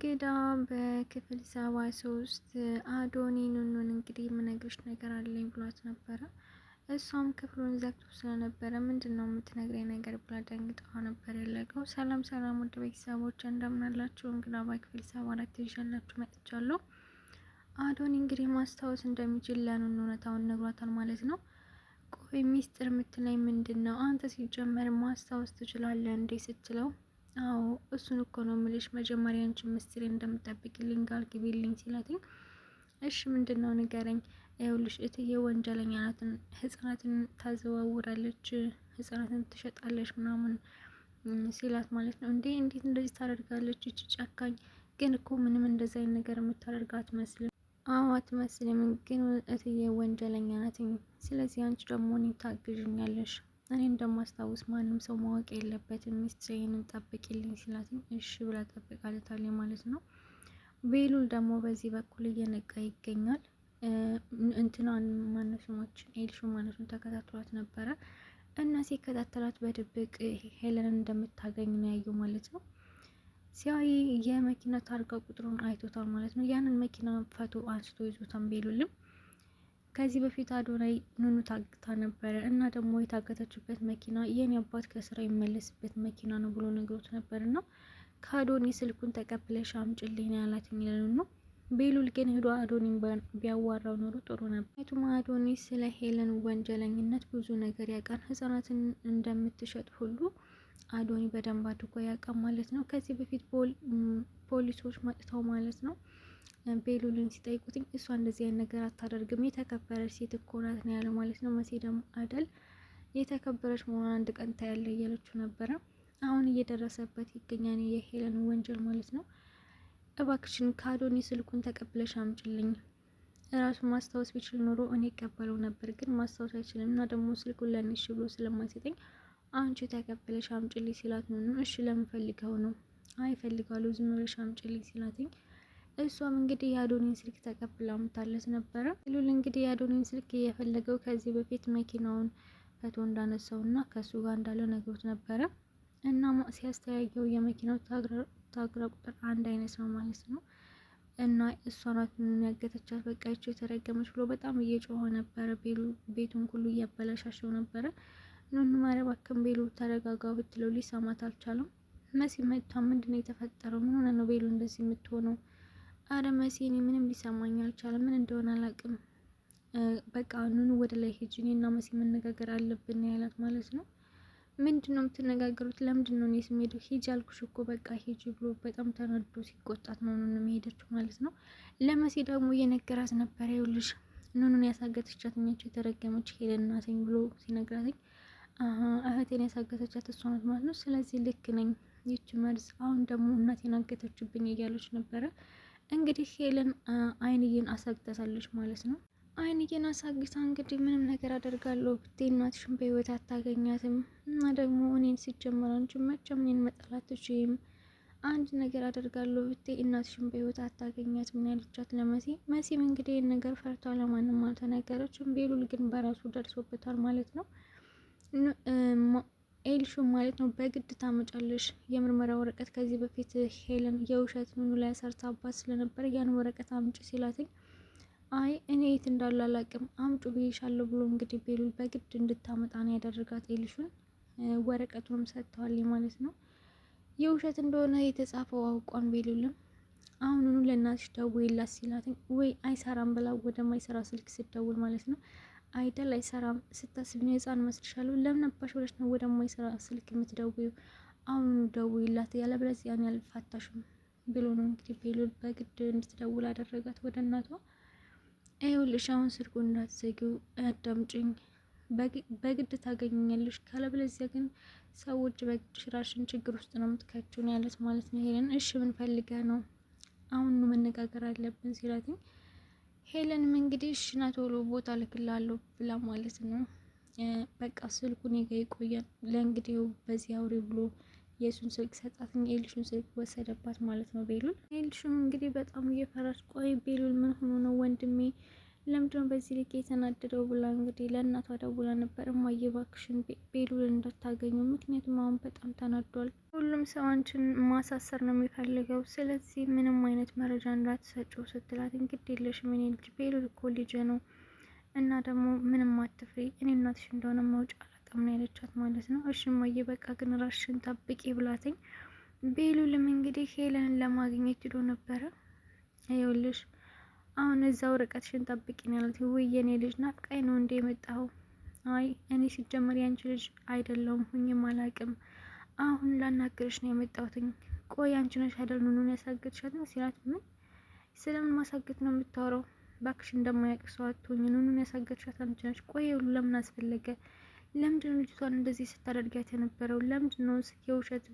እንግዳ በክፍል 73 አዶኒ ኑኑን እንግዲህ የምነግርሽ ነገር አለኝ ብሏት ነበረ። እሷም ክፍሉን ዘግቶ ስለነበረ ምንድነው የምትነግረኝ ነገር ብላ ደንግጣ ነበር ያለቀው። ሰላም ሰላም ውድ ቤተሰቦች እንደምናላችሁ፣ እንግዳ በክፍል 74 ይዤላችሁ መጥቻለሁ። አዶኒ እንግዲህ ማስታወስ እንደሚችል ለኑኑ እውነታውን ነግሯታል ማለት ነው። ቆይ ሚስጥር የምትለኝ ምንድን ነው? አንተ ሲጀመር ማስታወስ ትችላለህ እንዴ ስትለው፣ አዎ እሱን እኮ ነው የምልሽ፣ መጀመሪያ አንቺ ምስጢር እንደምጠብቅልኝ ቃል ግቢልኝ ሲላትኝ፣ እሺ ምንድን ነው ንገረኝ። ይኸውልሽ እትዬ ወንጀለኛ ናትን፣ ህጻናትን ታዘዋውራለች፣ ህጻናትን ትሸጣለች ምናምን ሲላት ማለት ነው። እንዴ እንዴት እንደዚህ ታደርጋለች እቺ ጨካኝ! ግን እኮ ምንም እንደዚህ አይነት ነገር የምታደርግ አትመስልም። አዎ አትመስልም፣ ግን እትዬ ወንጀለኛ ናትኝ። ስለዚህ አንቺ ደግሞ እኔ ታግዥኛለሽ። እኔ እንደማስታውስ ማንም ሰው ማወቅ የለበትም፣ ሚስጥሬን ጠብቂልኝ ሲላትኝ እሺ ብላ ጠብቃለታለች ማለት ነው። ቤሉል ደግሞ በዚህ በኩል እየነቃ ይገኛል። እንትናን ማነሱሞች ኤልሹ ማለት ነው ተከታትሏት ነበረ እና ሲከታተላት በድብቅ ሄለንን እንደምታገኝ ነው ያየው ማለት ነው። ሲያይ የመኪና ታርጋ ቁጥሩን አይቶታል ማለት ነው። ያንን መኪና ፎቶ አንስቶ ይዞታል ቤሉልም። ከዚህ በፊት አዶናይ ኑኑ ታግታ ነበረ እና ደግሞ የታገተችበት መኪና የኔ አባት ከስራ ይመለስበት መኪና ነው ብሎ ነግሮት ነበር እና ከአዶኒ ስልኩን ተቀብለሽ አምጪልኝ ነው ያላት የሚለው ነው። ቤሉል ግን ሄዶ አዶኒን ቢያዋራው ኖሮ ጥሩ ነበር። ምክንያቱም አዶኒ ስለ ሄለን ወንጀለኝነት ብዙ ነገር ያውቃል። ህጻናትን እንደምትሸጥ ሁሉ አዶኒ በደንብ አድርጎ ያውቃል ማለት ነው። ከዚህ በፊት ፖሊሶች መጥተው ማለት ነው ቤሉልን ሲጠይቁትኝ እሷ እንደዚህ አይነት ነገር አታደርግም፣ የተከበረች ሴት እኮ ናት ነው ያለው ማለት ነው። መሲ ደግሞ አይደል የተከበረች መሆኗን አንድ ቀን ታያለ እያለችው ነበረ። አሁን እየደረሰበት ይገኛል የሄለን ወንጀል ማለት ነው። እባክሽን ከአዶኒ ስልኩን ተቀብለሽ አምጪልኝ። ራሱን ማስታወስ ቢችል ኖሮ እኔ እቀበለው ነበር፣ ግን ማስታወስ አይችልም እና ደግሞ ስልኩን ለንሽ ብሎ ስለማይሰጠኝ አንቺ ተቀብለሽ አምጪልኝ ሲላት ነው። እሺ ለምን ፈልገው ነው? አይ ፈልጋለሁ ዝም ብለሽ አምጪልኝ ሲላትኝ እሷም እንግዲህ የአዶኒን ስልክ ተቀብላ አምጥታለት ነበረ። ቤሉል እንግዲህ የአዶኒን ስልክ የፈለገው ከዚህ በፊት መኪናውን ፈቶ እንዳነሳው እና ከሱ ጋር እንዳለ ነግሮት ነበረ እና ሲያስተያየው የመኪናው ታግራ ቁጥር አንድ አይነት ነው ማለት ነው። እና እሷ ናት ያገተቻት፣ በቃ ይቺ የተረገመች ብሎ በጣም እየጮኸ ነበረ። ቤቱን ሁሉ እያበላሻሸው ነበረ። ኑኑ ማረባከም ቤሉል ተረጋጋ ብትለው ሊሰማት አልቻለም። መሲ መታ ምንድነው የተፈጠረው? ምን ሆነ ነው ቤሉል እንደዚህ የምትሆነው? አረ መሲ እኔ ምንም ሊሰማኝ አልቻለም፣ ምን እንደሆነ አላውቅም። በቃ ኑኑ ወደ ላይ ሂጂ፣ እኔና መሲ መነጋገር አለብን ያላት ማለት ነው። ምንድነው የምትነጋገሩት? ለምንድን ነው እኔ ስሜዱ? ሂጂ አልኩሽ እኮ በቃ ሂጂ ብሎ በጣም ተናዶ ሲቆጣት ነው ኑኑ የሄደችው ማለት ነው። ለመሲ ደግሞ እየነገራት ነበር። ይኸውልሽ ኑኑን ያሳገተቻት እኛቸው የተረገመች ሄለን ናትኝ ብሎ ሲነግራትኝ እህቴን ያሳገተቻት እሷ ናት ማለት ነው። ስለዚህ ልክ ነኝ፣ ይች መርዝ አሁን ደግሞ እናቴን አገተችብኝ እያለች ነበረ። እንግዲህ ሄለን አይንዬን አሳግታታለች ማለት ነው። አይንዬን አሳግታ እንግዲህ ምንም ነገር አደርጋለሁ ብትይ እናትሽን በህይወት አታገኛትም እና ደግሞ እኔን ሲጀመር አንቺ መቼም እኔን መጠላት አትችይም። አንድ ነገር አደርጋለሁ ብትይ እናትሽን በህይወት አታገኛትም ያለቻት ለመሲ። መሲም እንግዲህ ይህን ነገር ፈርቷ ለማንም አልተናገረችም። ቤሉል ግን በራሱ ደርሶበታል ማለት ነው። ኤልሹ ማለት ነው በግድ ታመጫለሽ የምርመራ ወረቀት። ከዚህ በፊት ሄለን የውሸት ኑኑ ላይ ሰርታባት ስለነበረ ያን ወረቀት አምጪ ሲላትኝ አይ እኔ የት እንዳለ አላቅም አምጩ ብዬሻለሁ ብሎ እንግዲህ ቤሉል በግድ እንድታመጣ ነው ያደረጋት። ኤልሹን ወረቀቱንም ሰጥተዋል ማለት ነው። የውሸት እንደሆነ የተጻፈው አውቋን ቤሉልም አሁኑኑ ለእናትሽ ደውይላት ሲላትኝ ወይ አይሰራም ብላ ወደማይሰራ ስልክ ስደውል ማለት ነው አይደል አይሰራም ስታስብ ነው ህፃን መስልሻለሁ። ለምን አባሽ ብለሽ ነው ወደማይሰራ ስልክ የምትደውይው? አሁን ደውይላት ያለበለዚያ እኔ አልፋታሽም ብሎ ነው እንግዲህ ቤሉል በግድ እንድትደውል አደረጋት ወደ እናቷ። ይኸውልሽ አሁን ስልኩ እንዳትዘጊው አዳምጪኝ፣ በግድ ታገኘኛለሽ፣ ካለበለዚያ ግን ሰዎች በግድ ራስሽን ችግር ውስጥ ነው የምትከቺው ያለት ማለት ነው። ሄለን እሺ ምን ፈልገህ ነው? አሁን መነጋገር አለብን ሲላትኝ ሄለንም እንግዲህ እሺ ና ቶሎ ቦታ ልክላለሁ ብላ ማለት ነው። በቃ ስልኩ እኔ ጋ ይቆያል ለእንግዲህ በዚህ አውሪ ብሎ የእሱን ስልክ ሰጣትኝ። ኤልሹን ስልክ ወሰደባት ማለት ነው ቤሉል። ኤልሹን እንግዲህ በጣም እየፈራች ቆይ ቤሉል ምን ሆኖ ነው ወንድሜ ለምንድነው በዚህ ልክ የተናደደው ብላ እንግዲህ ለእናቷ ደውላ ነበር። እማዬ እባክሽን ቤሉል እንዳታገኙ፣ ምክንያቱም አሁን በጣም ተናዷል። ሁሉም ሰው አንቺን ማሳሰር ነው የሚፈልገው፣ ስለዚህ ምንም አይነት መረጃ እንዳትሰጪው ስትላት፣ እንግዲህ የለሽም የኔ ልጅ ቤሉል እኮ ልጅ ነው እና ደግሞ ምንም አትፍሪ፣ እኔ እናትሽ እንደሆነ ማውጫ አላጣም ነው ያለቻት ማለት ነው። እሺ እማዬ በቃ ግን ራስሽን ጠብቂ ብላትኝ፣ ቤሉልም እንግዲህ ሄለንን ለማግኘት ሄዶ ነበረ። ይኸውልሽ አሁን እዛው ርቀትሽን ጠብቂ ነው ያሉት። ውይ የኔ ልጅ ናፍቃኝ ነው እንዴ የመጣኸው? አይ እኔ ሲጀመር ያንቺ ልጅ አይደለሁም ሁኝም አላቅም። አሁን ላናግርሽ ነው የመጣሁትኝ። ቆይ አንቺ ነሽ አይደል ኑኑን ያሳገድሻት ነው ሲላት፣ ምን ስለምን ማሳገድ ነው የምታወራው? ባክሽ እንደማያውቅ ሰው አትሆኝ። ኑኑን ያሳገድሻት አንቺ ነሽ። ቆይ ሁሉ ለምን አስፈለገ? ለምንድነው ልጅቷን እንደዚህ ስታደርጊያት የነበረው? ለምንድነው የውሸት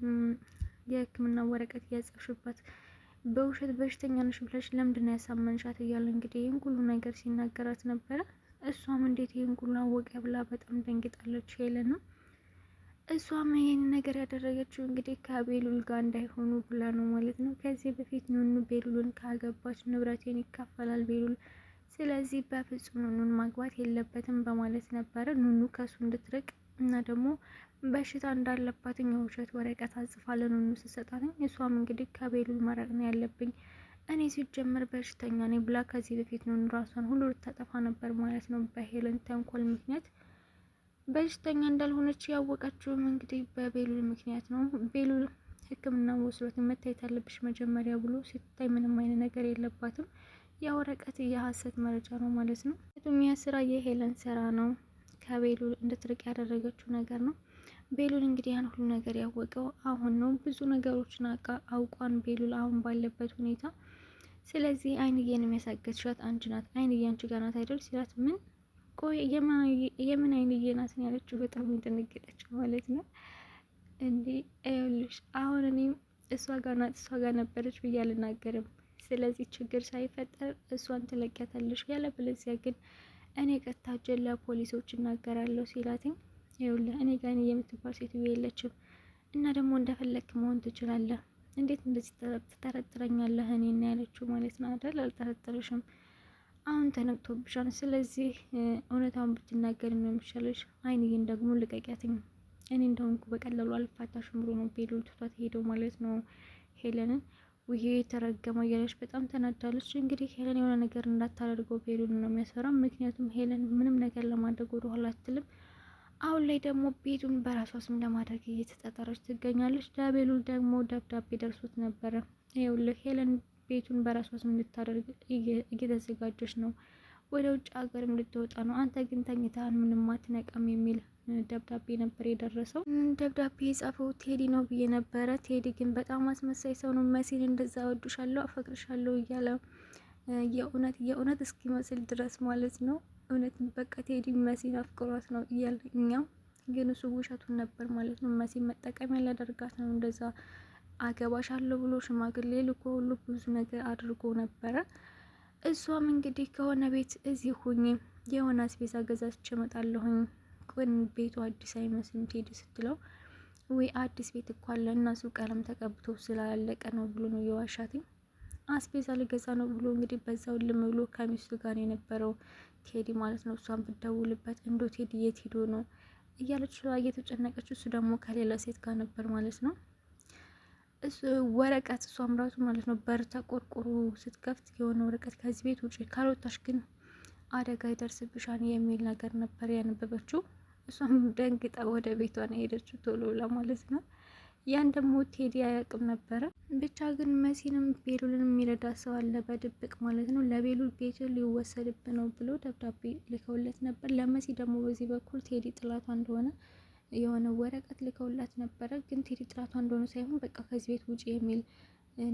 የሕክምና ወረቀት እያጸፍሽባት በውሸት በሽተኛ ነሽ ብለሽ ለምንድነው ያሳመንሻት? እያለ እንግዲህ ይህን ሁሉ ነገር ሲናገራት ነበረ። እሷም እንዴት ይህን ሁሉ አወቀ ብላ በጣም ደንግጣለች። ሄለን እሷም ይህን ነገር ያደረገችው እንግዲህ ከቤሉል ጋር እንዳይሆኑ ብላ ነው ማለት ነው። ከዚህ በፊት ኑኑ ቤሉልን ካገባች ንብረቴን ይካፈላል ቤሉል፣ ስለዚህ በፍጹም ኑኑን ማግባት የለበትም በማለት ነበረ ኑኑ ከሱ እንድትርቅ እና ደግሞ በሽታ እንዳለባትኝ የውሸት ወረቀት አጽፋ ለኑኑ ስትሰጣትኝ፣ እሷም እንግዲህ ከቤሉል መራቅ ነው ያለብኝ እኔ ሲጀመር በሽተኛ ነኝ ብላ ከዚህ በፊት ኑኑ ራሷን ሁሉ ልታጠፋ ነበር ማለት ነው። በሄለን ተንኮል ምክንያት በሽተኛ እንዳልሆነች ያወቀችውም እንግዲህ በቤሉል ምክንያት ነው። ቤሉል ሕክምና ወስዶት መታየት አለብሽ መጀመሪያ ብሎ ሲታይ ምንም አይነት ነገር የለባትም። ያ ወረቀት የሀሰት መረጃ ነው ማለት ነው። ያ ስራ የሄለን ስራ ነው። ከቤሉል እንድትርቅ ያደረገችው ነገር ነው። ቤሉል እንግዲህ ያን ሁሉ ነገር ያወቀው አሁን ነው። ብዙ ነገሮችን አውቋን ቤሉል አሁን ባለበት ሁኔታ። ስለዚህ አይንዬን የሚያሳገትሻት አንቺ ናት፣ አይንዬ አንቺ ጋር ናት አይደል ሲላት፣ ምን ቆይ የምን አይንዬ ናት ያለችው በጣም እንደነገጠች ማለት ነው። እንዴ ይኸውልሽ አሁን እኔም እሷ ጋር ናት እሷ ጋር ነበረች ብዬ አልናገርም። ስለዚህ ችግር ሳይፈጠር እሷን ትለቂያታለሽ፣ ያለበለዚያ ግን እኔ ቀጥታ ጀላ ፖሊሶች እናገራለሁ ሲላትኝ፣ ይኸውልህ እኔ ጋር የምትባል ሴትዮ የለችም እና ደግሞ እንደፈለክ መሆን ትችላለህ። እንዴት እንደዚህ ትጠረጥረኛለህ? እኔና ያለችው ማለት ነው አይደል? አልጠረጥርሽም፣ አሁን ተነቅቶብሻል። ስለዚህ እውነታውን ብትናገር ነው የሚሻለሽ። አይንዬን ደግሞ ልቀቂያትኝ፣ እኔ እንደሆንኩ በቀላሉ አልፋታሽም ብሎ ነው ቤሉል ትቷት ሄደው ማለት ነው ሄለንን። ውይ የተረገመው እያለች በጣም ተናዳለች። እንግዲህ ሄለን የሆነ ነገር እንዳታደርገው ቤሉል ነው የሚያሰራው። ምክንያቱም ሄለን ምንም ነገር ለማድረግ ወደ ኋላ አትልም። አሁን ላይ ደግሞ ቤቱን በራሷ ስም ለማድረግ እየተጣጣረች ትገኛለች። ለቤሉል ደግሞ ደብዳቤ ደርሶት ነበረ። ይኸውልህ ሄለን ቤቱን በራሷ ስም ልታደርግ እየተዘጋጀች ነው፣ ወደ ውጭ ሀገርም ልትወጣ ነው። አንተ ግን ተኝተሃል፣ ምንም አትነቃም የሚል ደብዳቤ ነበር የደረሰው። ደብዳቤ የጻፈው ቴዲ ነው ብዬ ነበረ። ቴዲ ግን በጣም አስመሳይ ሰው ነው። መሲን እንደዛ ወዱሻለሁ፣ አፈቅርሻለሁ እያለ የእውነት እስኪመስል ድረስ ማለት ነው። እውነት በቃ ቴዲ መሲን አፍቅሯት ነው እያለ እኛም ግን እሱ ውሸቱን ነበር ማለት ነው። መሲን መጠቀሚያ ሊያደርጋት ነው እንደዛ አገባሻለሁ ብሎ ሽማግሌ ልኮ ሁሉ ብዙ ነገር አድርጎ ነበረ። እሷም እንግዲህ ከሆነ ቤት እዚህ ሁኚ የሆነ አስቤዛ ገዛች እመጣለሁኝ፣ ግን ቤቱ አዲስ አይመስልም ቴዲ ስትለው፣ ወይ አዲስ ቤት እኮ አለ እና እሱ ቀለም ተቀብቶ ስላለቀ ነው ብሎ ነው የዋሻትኝ። አስቤዛ ልገዛ ነው ብሎ እንግዲህ በዛው ልም ብሎ ከሚስቱ ጋር የነበረው ቴዲ ማለት ነው። እሷን ብትደውልበት እንዶ ቴዲ የት ሄዶ ነው እያለች እየተጨነቀች፣ እሱ ደግሞ ከሌላ ሴት ጋር ነበር ማለት ነው። እሱ ወረቀት እሷም ራሱ ማለት ነው በር ተቆርቆሮ ስትከፍት የሆነ ወረቀት ከዚህ ቤት ውጪ ካልወጣሽ ግን አደጋ ይደርስብሻል የሚል ነገር ነበር ያነበበችው። እሷም ደንግጣ ወደ ቤቷ ነው ሄደችው ቶሎ ብላ ማለት ነው። ያን ደግሞ ቴዲ አያውቅም ነበረ። ብቻ ግን መሲንም ቤሉልን የሚረዳ ሰው አለ በድብቅ ማለት ነው። ለቤሉል ቤት ሊወሰድብ ነው ብሎ ደብዳቤ ልከውለት ነበር። ለመሲ ደግሞ በዚህ በኩል ቴዲ ጥላቷ እንደሆነ የሆነ ወረቀት ልከውላት ነበረ። ግን ቴዲ ጥላቷ እንደሆነ ሳይሆን በቃ ከዚህ ቤት ውጪ የሚል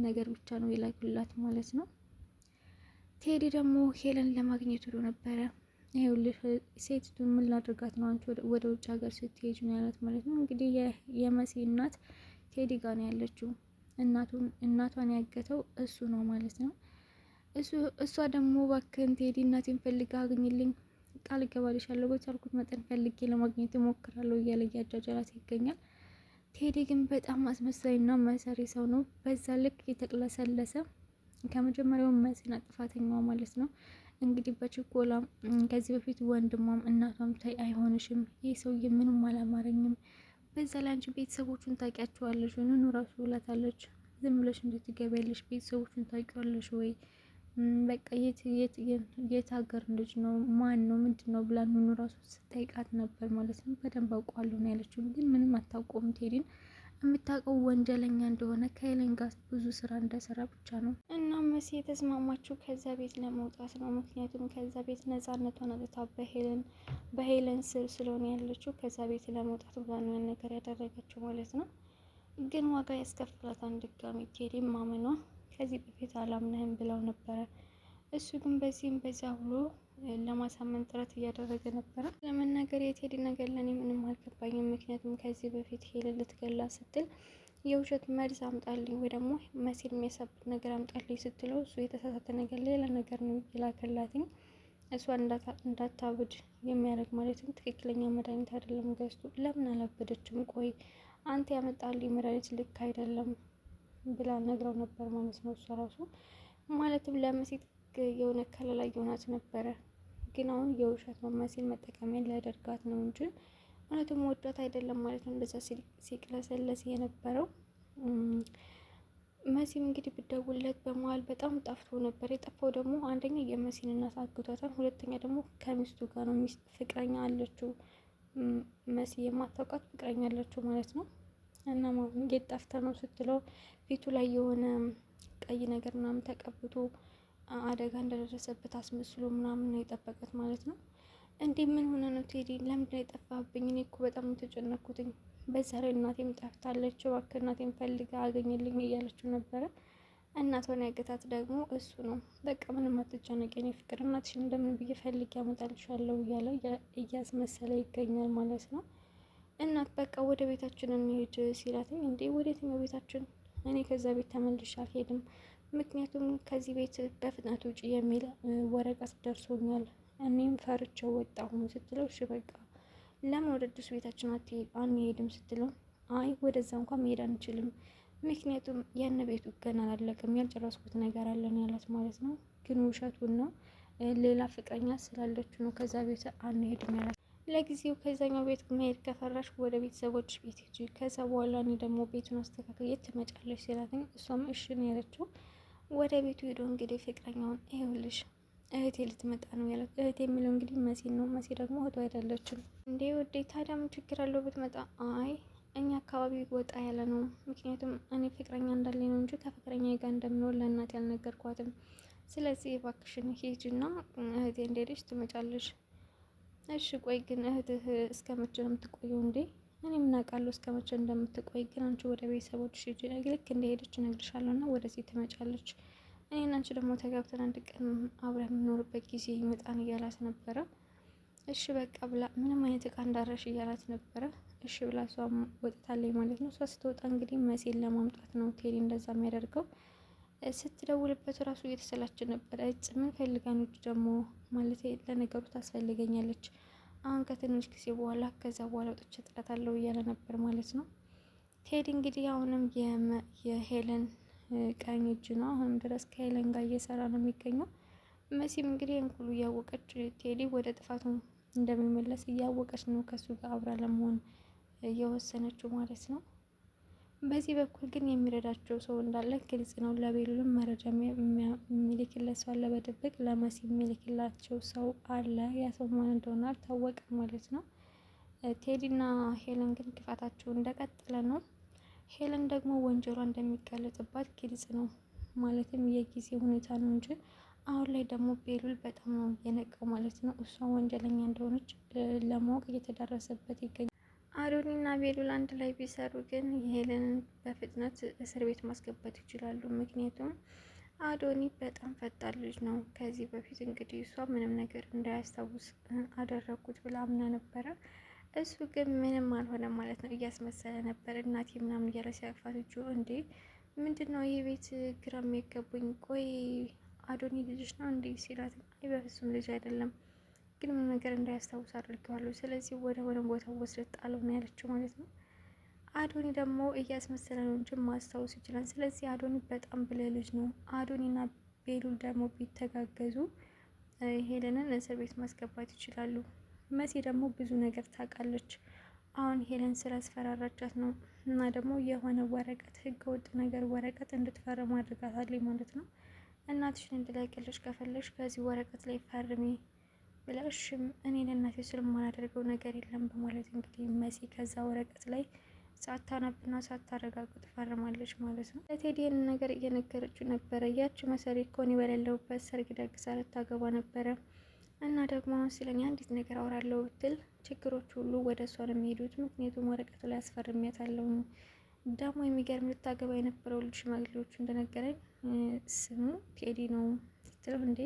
ነገር ብቻ ነው የላኩላት ማለት ነው። ቴዲ ደግሞ ሄለን ለማግኘት ሄዶ ነበረ። ይኸውልሽ ሴቲቱ ምን ላድርጋት ነው አንቺ ወደ ውጭ ሀገር ስትሄጂ ነው ያላት ማለት ነው። እንግዲህ የመሲ እናት ቴዲ ጋር ነው ያለችው። እናቷን ያገተው እሱ ነው ማለት ነው። እሷ ደግሞ እባክህን ቴዲ እናቴን ፈልጋ አግኝልኝ፣ ቃል እገባልሻለሁ፣ በቻልኩት መጠን ፈልጌ ለማግኘት እሞክራለሁ እያለ እያጃጃላት ይገኛል። ቴዲ ግን በጣም አስመሳይና መሰሪ ሰው ነው። በዛ ልክ የተቅለሰለሰ ከመጀመሪያው መሲና ጥፋተኛዋ ማለት ነው። እንግዲህ በችኮላ ከዚህ በፊት ወንድሟም እናቷም ታይ አይሆንሽም፣ ይህ ሰውዬ ምንም አላማረኝም፣ በዛ ላይ አንቺ ቤተሰቦቹን ታውቂያቸዋለሽ ወይ ኑኑ ራሱ ብላታለች። ዝም ብለሽ እንዴት ትገቢያለሽ? ቤተሰቦቹን ታውቂዋለሽ ወይ? በቃ የት ሀገር ልጅ ነው? ማን ነው? ምንድን ነው ብላ ኑኑ ራሱ ስጠይቃት ነበር ማለት ነው። በደንብ አውቀዋለሁ ነው ያለችው። ግን ምንም አታውቀውም ቴዲን። የምታውቀው ወንጀለኛ እንደሆነ ከሄለን ጋር ብዙ ስራ እንደሰራ ብቻ ነው። እና መሲ የተስማማችው ከዛ ቤት ለመውጣት ነው። ምክንያቱም ከዛ ቤት ነፃነቷን አጥታ በሄለን ስር ስለሆነ ያለችው ከዛ ቤት ለመውጣት ብላ ነው ያን ነገር ያደረገችው ማለት ነው። ግን ዋጋ ያስከፍላታል ድጋሚ ቴዲን ማመኗ። ከዚህ በፊት አላምነህም ብለው ነበረ። እሱ ግን በዚህም በዛ ብሎ ለማሳመን ጥረት እያደረገ ነበረ። ለመናገር የቴዲ ነገር ለእኔ ምንም አልገባኝም። ምክንያቱም ከዚህ በፊት ሄለን ልትገላ ስትል የውሸት መርዝ አምጣልኝ ወይ ደግሞ መሲል የሚያሳብድ ነገር አምጣልኝ ስትለው እሱ የተሳሳተ ነገር ሌላ ነገር ነው ይላከላትኝ። እሷን እንዳታብድ የሚያደርግ ማለትም ትክክለኛ መድኃኒት አይደለም ገዝቶ። ለምን አላበደችም? ቆይ አንተ ያመጣልኝ መድኃኒት ልክ አይደለም ብላ ነግረው ነበር ማለት ነው። እሷ ራሱ ማለትም ለመሲል የሆነ ከለላ የሆናት ነበረ። ግን አሁን የውሸት ነው መሲል መጠቀሚያ ሊያደርጋት ነው እንጂ እውነትም ወዷት አይደለም ማለት ነው። እንደዛ ሲቅለሰለስ የነበረው መሲም እንግዲህ ብደውለት በመሀል በጣም ጠፍቶ ነበር። የጠፋው ደግሞ አንደኛ የመሲን እናት አግቷታል፣ ሁለተኛ ደግሞ ከሚስቱ ጋር ነው። ፍቅረኛ አለችው መሲ የማታውቃት ፍቅረኛ አለችው ማለት ነው። እና ጌጥ ጠፍተ ነው ስትለው ፊቱ ላይ የሆነ ቀይ ነገር ምናምን ተቀብቶ አደጋ እንደደረሰበት አስመስሎ ምናምን ነው የጠበቀት ማለት ነው። እንዴ ምን ሆነ ነው ቴዲ? ለምንድነው የጠፋብኝ? እኔ እኮ በጣም የተጨነኩትኝ። በዛ ላይ እናቴም ጠፍታለች፣ እባክህ እናቴም ፈልጋ አገኘልኝ እያለችው ነበረ። እናቷን ያገታት ደግሞ እሱ ነው። በቃ ምንም አትጨነቂ የኔ ፍቅር፣ እናትሽን እንደምን ብዬ ፈልጌ ያመጣልሻለሁ እያለ እያስመሰለ ይገኛል ማለት ነው። እናት በቃ ወደ ቤታችን እንሄድ ሲላትኝ፣ እንዴ ወደ የትኛው ቤታችን? እኔ ከዛ ቤት ተመልሼ አልሄድም፣ ምክንያቱም ከዚህ ቤት በፍጥነት ውጪ የሚል ወረቀት ደርሶኛል፣ እኔም ፈርቼው ወጣሁ ስትለው፣ እሺ በቃ ለምን ወደ አዲሱ ቤታችን አንሄድም ስትለው፣ አይ ወደዛ እንኳን መሄድ አንችልም፣ ምክንያቱም ያን ቤቱ ገና አላለቅም፣ ያልጨረስኩት ነገር አለን ያላት ማለት ነው። ግን ውሸቱን ነው። ሌላ ፍቅረኛ ስላለችው ነው ከዛ ቤት አንሄድም ያላት። ለጊዜው ከዛኛው ቤት መሄድ ከፈራሽ ወደ ቤተሰቦች ቤት ሂጂ፣ ከዛ በኋላ እኔ ደግሞ ቤቱን አስተካክል የት ትመጫለሽ ሲላትኝ፣ እሷም እሺ ነው ያለችው። ወደ ቤቱ ሄዶ እንግዲህ ፍቅረኛውን ይኸውልሽ እህቴ ልትመጣ ነው ያላት። እህቴ የሚለው እንግዲህ መሲ ነው። መሲ ደግሞ እህቱ አይደለችም። እንዴ ወዴ ታዲያ ምን ችግር አለው ብትመጣ? አይ እኛ አካባቢ ወጣ ያለ ነው፣ ምክንያቱም እኔ ፍቅረኛ እንዳለኝ ነው እንጂ ከፍቅረኛ ጋር እንደምንሆን ለእናቴ አልነገርኳትም። ስለዚህ እባክሽን ሂጂና እህቴ እንደሄደች ትመጫለሽ። እሺ ቆይ ግን እህትህ እስከ መቼ ነው የምትቆየው? እንዴ እኔ ምን አውቃለሁ እስከ መቼ እንደምትቆይ። ግን አንቺ ወደ ቤተሰቦች ሂጂ፣ ልክ እንደሄደች እነግርሻለሁ እና ወደዚህ ትመጫለች። እኔና አንቺ ደግሞ ተጋብተን አንድ ቀን አብረን የምኖርበት ጊዜ ይመጣን እያላት ነበረ። እሺ በቃ ብላ ምንም አይነት እቃ እንዳረሽ እያላት ነበረ። እሺ ብላ እሷም ወጥታለች ማለት ነው። እሷ ስትወጣ እንግዲህ መሲን ለማምጣት ነው ቴዲ እንደዛ የሚያደርገው። ስትደውልበት ራሱ እየተሰላች ነበረ። እጭ ምን ፈልጋ ነው ደግሞ ማለት ለነገሩ ታስፈልገኛለች፣ አሁን ከትንሽ ጊዜ በኋላ ከዛ በኋላ ወጥቼ እጥላታለሁ እያለ ነበር ማለት ነው። ቴዲ እንግዲህ አሁንም የሄለን ቀኝ እጅ ነው። አሁንም ድረስ ከሄለን ጋር እየሰራ ነው የሚገኘው። መሲም እንግዲህ እንኩሉ እያወቀች ቴዲ ወደ ጥፋቱ እንደሚመለስ እያወቀች ነው ከሱ ጋር አብራ ለመሆን እየወሰነችው ማለት ነው። በዚህ በኩል ግን የሚረዳቸው ሰው እንዳለ ግልጽ ነው። ለቤሉልም መረጃ የሚልክለት ሰው አለ በድብቅ፣ ለመሲ የሚልክላቸው ሰው አለ። ያ ሰው ማን እንደሆነ አልታወቀም ማለት ነው። ቴዲና ሄለን ግን ክፋታቸው እንደቀጠለ ነው። ሄለን ደግሞ ወንጀሏ እንደሚጋለጥባት ግልጽ ነው። ማለትም የጊዜ ሁኔታ ነው እንጂ አሁን ላይ ደግሞ ቤሉል በጣም ነው የነቀው ማለት ነው። እሷ ወንጀለኛ እንደሆነች ለማወቅ እየተዳረሰበት ይገኛል። አዶኒና ቤሉል አንድ ላይ ቢሰሩ ግን ሄለንን በፍጥነት እስር ቤት ማስገባት ይችላሉ። ምክንያቱም አዶኒ በጣም ፈጣን ልጅ ነው። ከዚህ በፊት እንግዲህ እሷ ምንም ነገር እንዳያስታውስ አደረጉት ብላ አምና ነበረ። እሱ ግን ምንም አልሆነ ማለት ነው። እያስመሰለ ነበር። እናቴ ምናምን እያለ ሲያቅፋት እጁ እንዴ ምንድን ነው ይህ ቤት ግራ የሚገቡኝ? ቆይ አዶኒ ልጅሽ ነው እንዴ ሲላት፣ አይ በፍጹም ልጅ አይደለም፣ ግን ምን ነገር እንዳያስታውስ አድርገዋለሁ። ስለዚህ ወደ ሆነ ቦታ ወስደት ጣለው ነው ያለችው ማለት ነው። አዶኒ ደግሞ እያስመሰለ ነው እንጂ ማስታወስ ይችላል። ስለዚህ አዶኒ በጣም ብልህ ልጅ ነው። አዶኒና ቤሉል ደግሞ ቢተጋገዙ ሄለንን እስር ቤት ማስገባት ይችላሉ። መሲ ደግሞ ብዙ ነገር ታውቃለች። አሁን ሄለን ስላስፈራራቻት ነው እና ደግሞ የሆነ ወረቀት ህገ ወጥ ነገር ወረቀት እንድትፈርም አድርጋታለች ማለት ነው። እናትሽን እንድለቅልሽ ከፈለሽ ከዚህ ወረቀት ላይ ፈርሚ ብለሽም እኔ ለእናቴ ስል የማላደርገው ነገር የለም በማለት እንግዲህ መሲ ከዛ ወረቀት ላይ ሳታነብና ሳታረጋግጥ ፈርማለች ማለት ነው። ለቴዲን ነገር እየነገረችው ነበረ። ያቺ መሰሪ እኮ እኔ በሌለሁበት ሰርግ ደግሳ ልታገባ ነበረ እና ደግሞ አሁን ስለኛ አንዲት ነገር አወራለሁ ብትል ችግሮች ሁሉ ወደ እሷ ነው የሚሄዱት። ምክንያቱም ወረቀቱ ላይ አስፈርሚያታለሁ። ደግሞ የሚገርም ልታገባ የነበረው ልጅ ሽማግሌዎቹ እንደነገረኝ ስሙ ቴዲ ነው ስትለው፣ እንዴ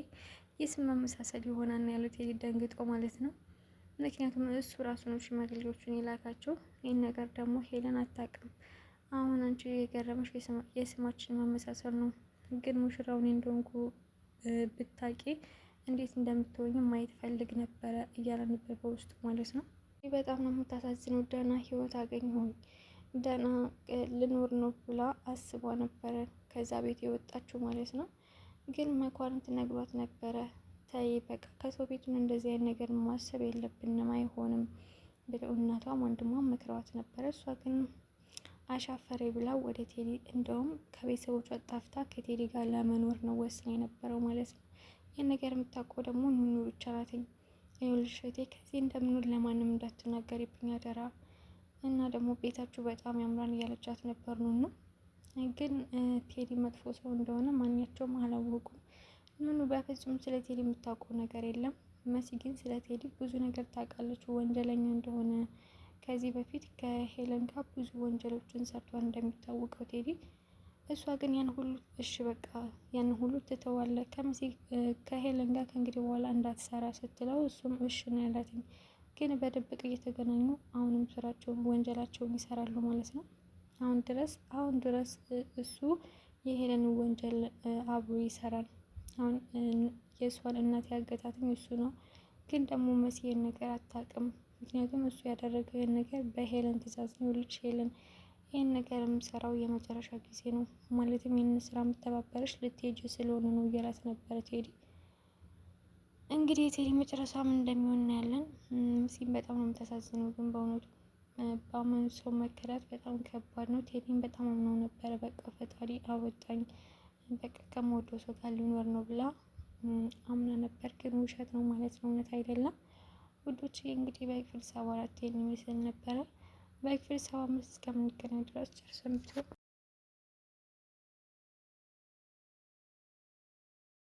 የስም መመሳሰል ይሆናል ያሉት ቴዲ ደንግጦ ማለት ነው። ምክንያቱም እሱ ራሱ ነው ሽማግሌዎቹን የላካቸው። ይህን ነገር ደግሞ ሄለን አታውቅም። አሁን አንቺ የገረመሽ የስማችን መመሳሰል ነው፣ ግን ሙሽራውን እንደሆንኩ ብታቂ እንዴት እንደምትሆኝ ማየት ፈልግ ነበረ እያለ ነበር በውስጡ ማለት ነው። በጣም ነው የምታሳዝነው። ደህና ህይወት አገኘሁኝ ደህና ልኖር ነው ብላ አስቧ ነበረ ከዛ ቤት የወጣችው ማለት ነው። ግን መኳንንት ነግሯት ነበረ፣ ተይ በቃ ከሰው ቤቱን እንደዚህ አይነት ነገር ማሰብ የለብንም አይሆንም ብለው እናቷም ወንድሟም መክረዋት ነበረ። እሷ ግን አሻፈሬ ብላ ወደ ቴዲ እንደውም ከቤተሰቦቿ ጣፍታ ከቴዲ ጋር ለመኖር ነው ወስና የነበረው ማለት ነው። ይህን ነገር የምታውቀው ደግሞ ኑኑ ብቻ ናትኝ። ይኸውልሽ እህቴ ከዚህ እንደምኖር ለማንም እንዳትናገሪብኝ አደራ እና ደግሞ ቤታችሁ በጣም ያምራን እያለቻት ነበር ኑኑ። ግን ቴዲ መጥፎ ሰው እንደሆነ ማንኛቸውም አላወቁም። ኑኑ በፍጹም ስለ ቴዲ የምታውቀው ነገር የለም። መሲ ግን ስለ ቴዲ ብዙ ነገር ታውቃለች። ወንጀለኛ እንደሆነ ከዚህ በፊት ከሄለን ጋር ብዙ ወንጀሎችን ሰርቷል እንደሚታወቀው ቴዲ። እሷ ግን ያን ሁሉ እሺ በቃ ያን ሁሉ ትተዋለ ከመሲ ከሄለን ጋር ከእንግዲህ በኋላ እንዳትሰራ ስትለው እሱም እሺ ነው ያላትኝ። ግን በድብቅ እየተገናኙ አሁንም ስራቸውን ወንጀላቸውን ይሰራሉ ማለት ነው። አሁን ድረስ እሱ የሄለን ወንጀል አብሮ ይሰራል። አሁን የእሷን እናት ያገታትም እሱ ነው። ግን ደግሞ መሲ ይሄን ነገር አታውቅም። ምክንያቱም እሱ ያደረገው ነገር በሄለን ትዕዛዝ ነው። ልጅ ሄለን ይህን ነገር የምሰራው የመጨረሻ ጊዜ ነው፣ ማለትም ይህን ስራ የምተባበረች ልትሄጂ ስለሆነ ነው እያላት ነበረ ቴዲ። እንግዲህ የቴዲ መጨረሻ ምን እንደሚሆን እናያለን። መሲም በጣም ነው የምታሳዝነው። ግን በእውነቱ በአመኑ ሰው መከዳት በጣም ከባድ ነው። ቴዲን በጣም አምነው ነበረ። በቃ ፈጣሪ አወጣኝ በቃ ከምወደው ሰው ጋር ሊኖር ነው ብላ አምና ነበር። ግን ውሸት ነው ማለት ነው፣ እውነት አይደለም። ውዶች እንግዲህ በክፍል 74 ይመስል ነበረ። በክፍል 75 እስከምንገናኝ ድረስ ጨርሰን